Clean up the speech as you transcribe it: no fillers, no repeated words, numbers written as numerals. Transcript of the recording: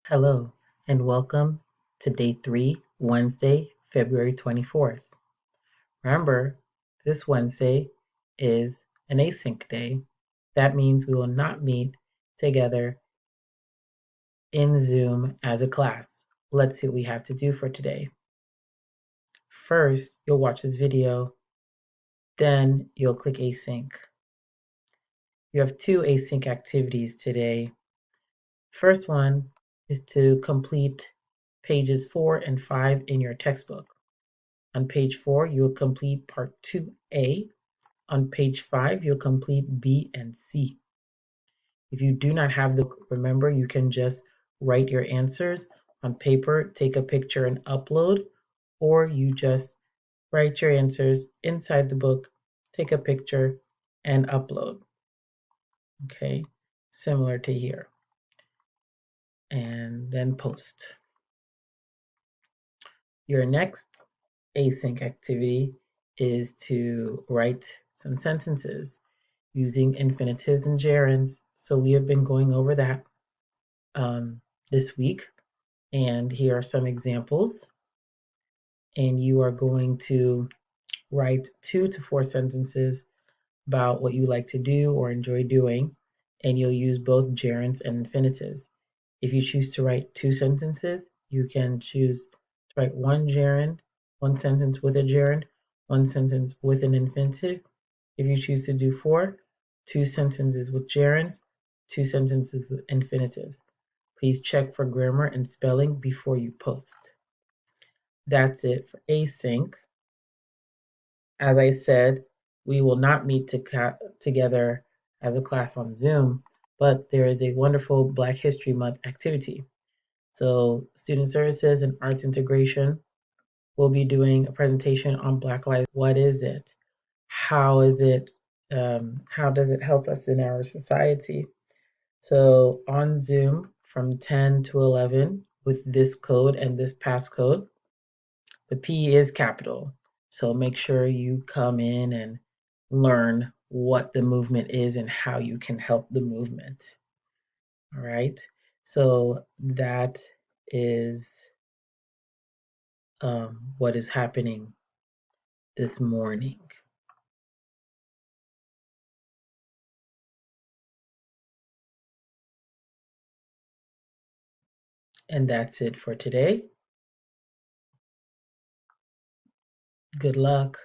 Hello, and welcome to day 3, Wednesday, February 24th. Remember, this Wednesday is an async day. That means we will not meet together in Zoom as a class. Let's see what we have to do for today. First, you'll watch this video, then you'll click async. You have 2 async activities today. First one is to complete pages 4 and 5 in your textbook. On page 4, you'll complete part 2A. On page 5, you'll complete B and C. If you do not have the book, remember you can just write your answers on paper, take a picture and upload, or you just write your answers inside the book, take a picture and upload. Okay, similar to here. And then post. Your next async activity is to write some sentences using infinitives and gerunds. So we have been going over that this week, and here are some examples. And you are going to write 2 to 4 sentences about what you like to do or enjoy doing, and you'll use both gerunds and infinitives. If you choose to write 2 sentences, you can choose to write one gerund, one sentence with a gerund, one sentence with an infinitive. If you choose to do 4, 2 sentences with gerunds, 2 sentences with infinitives. Please check for grammar and spelling before you post. That's it for async. As I said, we will not meet together as a class on Zoom, but there is a wonderful Black History Month activity. So Student Services and Arts Integration will be doing a presentation on Black Lives. What is it? How is it? How does it help us in our society? So on Zoom from 10 to 11 with this code and this passcode, the P is capital. So make sure you come in and learn what the movement is and how you can help the movement. All right. So that is what is happening this morning. And that's it for today. Good luck.